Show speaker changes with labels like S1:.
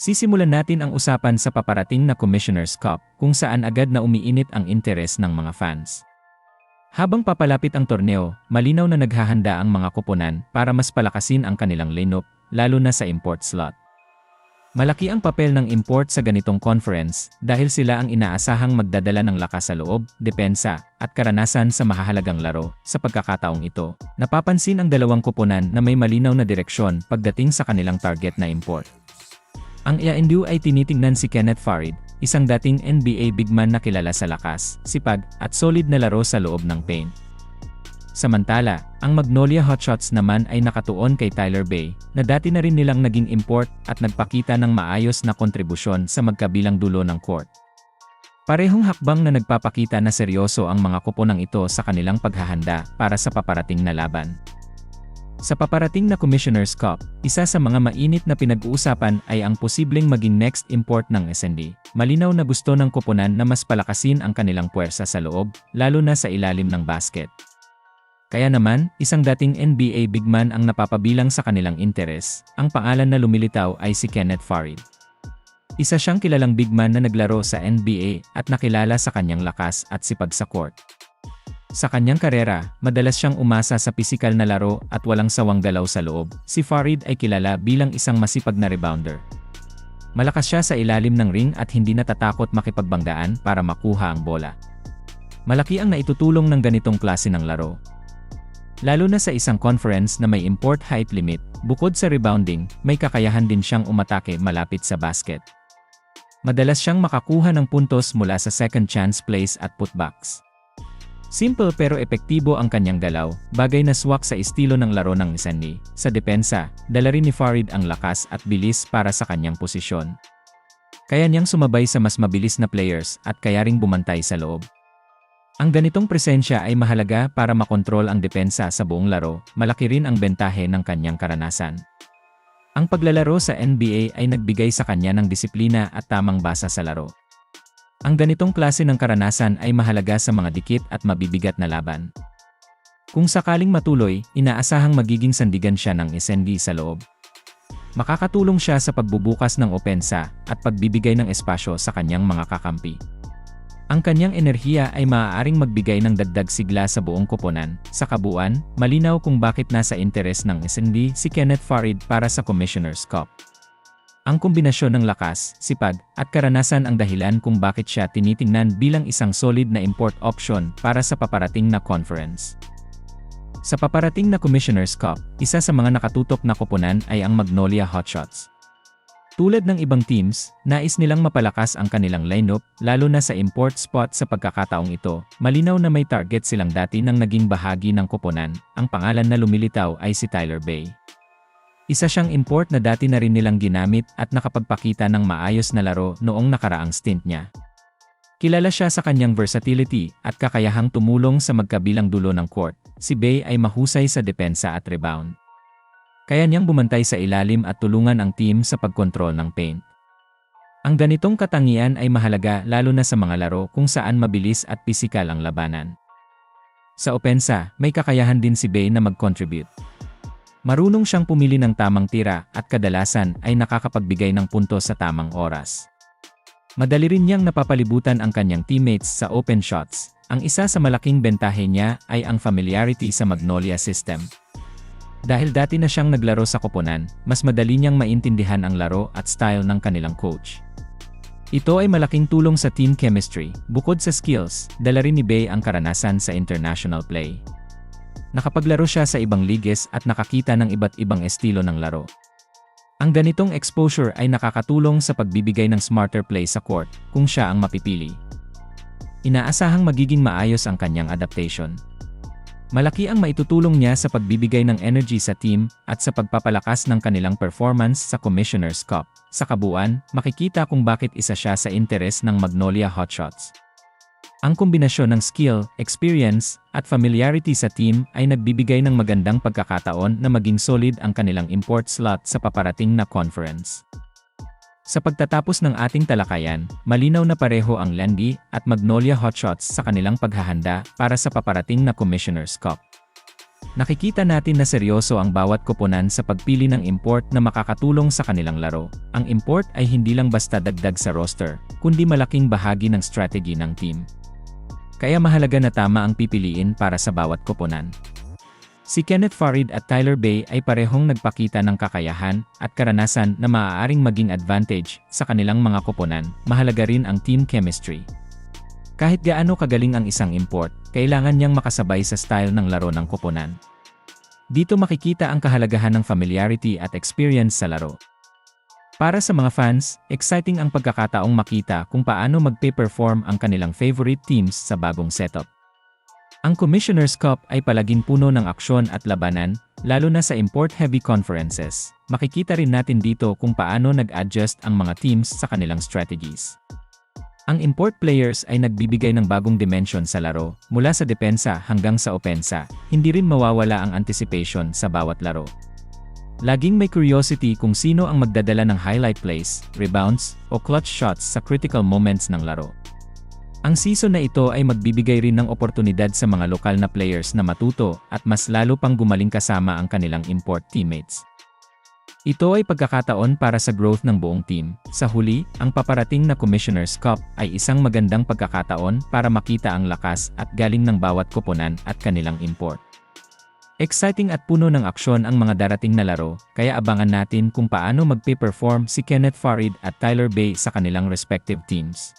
S1: Sisimulan natin ang usapan sa paparating na Commissioner's Cup kung saan agad na umiinit ang interes ng mga fans. Habang papalapit ang torneo, malinaw na naghahanda ang mga koponan para mas palakasin ang kanilang lineup, lalo na sa import slot. Malaki ang papel ng import sa ganitong conference dahil sila ang inaasahang magdadala ng lakas sa loob, depensa, at karanasan sa mahahalagang laro. Sa pagkakataong ito, napapansin ang dalawang koponan na may malinaw na direksyon pagdating sa kanilang target na import. Ang EANDU ay tinitingnan si Kenneth Farid, isang dating NBA big man na kilala sa lakas, sipag, at solid na laro sa loob ng paint. Samantala, ang Magnolia Hotshots naman ay nakatuon kay Tyler Bay, na dati na rin nilang naging import at nagpakita ng maayos na kontribusyon sa magkabilang dulo ng court. Parehong hakbang na nagpapakita na seryoso ang mga koponang ito sa kanilang paghahanda para sa paparating na laban. Sa paparating na Commissioner's Cup, isa sa mga mainit na pinag-uusapan ay ang posibleng maging next import ng SND. Malinaw na gusto ng koponan na mas palakasin ang kanilang puwersa sa loob, lalo na sa ilalim ng basket. Kaya naman, isang dating NBA big man ang napapabilang sa kanilang interes. Ang pangalan na lumilitaw ay si Kenneth Farid. Isa siyang kilalang big man na naglaro sa NBA at nakilala sa kanyang lakas at sipag sa court. Sa kanyang karera, madalas siyang umasa sa pisikal na laro at walang sawang galaw sa loob. Si Farid ay kilala bilang isang masipag na rebounder. Malakas siya sa ilalim ng ring at hindi natatakot makipagbanggaan para makuha ang bola. Malaki ang naitutulong ng ganitong klase ng laro. Lalo na sa isang conference na may import height limit, bukod sa rebounding, may kakayahan din siyang umatake malapit sa basket. Madalas siyang makakuha ng puntos mula sa second chance plays at putbacks. Simple pero epektibo ang kanyang galaw, bagay na swak sa estilo ng laro ng SND. Sa depensa, dala rin ni Farid ang lakas at bilis para sa kanyang posisyon. Kaya niyang sumabay sa mas mabilis na players at kaya ring bumantay sa loob. Ang ganitong presensya ay mahalaga para makontrol ang depensa sa buong laro, malaki rin ang bentahe ng kanyang karanasan. Ang paglalaro sa NBA ay nagbigay sa kanya ng disiplina at tamang basa sa laro. Ang ganitong klase ng karanasan ay mahalaga sa mga dikit at mabibigat na laban. Kung sakaling matuloy, inaasahang magiging sandigan siya ng SND sa loob. Makakatulong siya sa pagbubukas ng opensa at pagbibigay ng espasyo sa kanyang mga kakampi. Ang kanyang enerhiya ay maaaring magbigay ng dagdag sigla sa buong koponan. Sa kabuuan, malinaw kung bakit nasa interes ng SND si Kenneth Farid para sa Commissioner's Cup. Ang kombinasyon ng lakas, sipag, at karanasan ang dahilan kung bakit siya tinitingnan bilang isang solid na import option para sa paparating na conference. Sa paparating na Commissioner's Cup, isa sa mga nakatutok na koponan ay ang Magnolia Hotshots. Tulad ng ibang teams, nais nilang mapalakas ang kanilang lineup, lalo na sa import spot. Sa pagkakataong ito, malinaw na may target silang dati nang naging bahagi ng koponan. Ang pangalan na lumilitaw ay si Tyler Bay. Isa siyang import na dati na rin nilang ginamit at nakapagpakita ng maayos na laro noong nakaraang stint niya. Kilala siya sa kanyang versatility at kakayahang tumulong sa magkabilang dulo ng court. Si Bay ay mahusay sa depensa at rebound. Kaya niyang bumantay sa ilalim at tulungan ang team sa pagkontrol ng paint. Ang ganitong katangian ay mahalaga lalo na sa mga laro kung saan mabilis at pisikal ang labanan. Sa opensa, may kakayahan din si Bay na mag-contribute. Marunong siyang pumili ng tamang tira at kadalasan ay nakakapagbigay ng puntos sa tamang oras. Madali rin niyang napapalibutan ang kanyang teammates sa open shots. Ang isa sa malaking bentahe niya ay ang familiarity sa Magnolia system. Dahil dati na siyang naglaro sa koponan, mas madali niyang maintindihan ang laro at style ng kanilang coach. Ito ay malaking tulong sa team chemistry. Bukod sa skills, dala rin ni Bay ang karanasan sa international play. Nakapaglaro siya sa ibang liges at nakakita ng iba't ibang estilo ng laro. Ang ganitong exposure ay nakakatulong sa pagbibigay ng smarter play sa court kung siya ang mapipili. Inaasahang magiging maayos ang kanyang adaptation. Malaki ang maitutulong niya sa pagbibigay ng energy sa team at sa pagpapalakas ng kanilang performance sa Commissioner's Cup. Sa kabuuan, makikita kung bakit isa siya sa interes ng Magnolia Hotshots. Ang kombinasyon ng skill, experience, at familiarity sa team ay nagbibigay ng magandang pagkakataon na maging solid ang kanilang import slot sa paparating na conference. Sa pagtatapos ng ating talakayan, malinaw na pareho ang Landy at Magnolia Hotshots sa kanilang paghahanda para sa paparating na Commissioner's Cup. Nakikita natin na seryoso ang bawat koponan sa pagpili ng import na makakatulong sa kanilang laro. Ang import ay hindi lang basta dagdag sa roster, kundi malaking bahagi ng strategy ng team. Kaya mahalaga na tama ang pipiliin para sa bawat koponan. Si Kenneth Farid at Tyler Bay ay parehong nagpakita ng kakayahan at karanasan na maaaring maging advantage sa kanilang mga koponan. Mahalaga rin ang team chemistry. Kahit gaano kagaling ang isang import, kailangan niyang makasabay sa style ng laro ng koponan. Dito makikita ang kahalagahan ng familiarity at experience sa laro. Para sa mga fans, exciting ang pagkakataong makita kung paano magpe-perform ang kanilang favorite teams sa bagong setup. Ang Commissioner's Cup ay palaging puno ng aksyon at labanan, lalo na sa import-heavy conferences. Makikita rin natin dito kung paano nag-adjust ang mga teams sa kanilang strategies. Ang import players ay nagbibigay ng bagong dimension sa laro, mula sa depensa hanggang sa opensa. Hindi rin mawawala ang anticipation sa bawat laro. Laging may curiosity kung sino ang magdadala ng highlight plays, rebounds, o clutch shots sa critical moments ng laro. Ang season na ito ay magbibigay rin ng oportunidad sa mga lokal na players na matuto at mas lalo pang gumaling kasama ang kanilang import teammates. Ito ay pagkakataon para sa growth ng buong team. Sa huli, ang paparating na Commissioner's Cup ay isang magandang pagkakataon para makita ang lakas at galing ng bawat koponan at kanilang import. Exciting at puno ng aksyon ang mga darating na laro, kaya abangan natin kung paano magpe-perform si Kenneth Farid at Tyler Bay sa kanilang respective teams.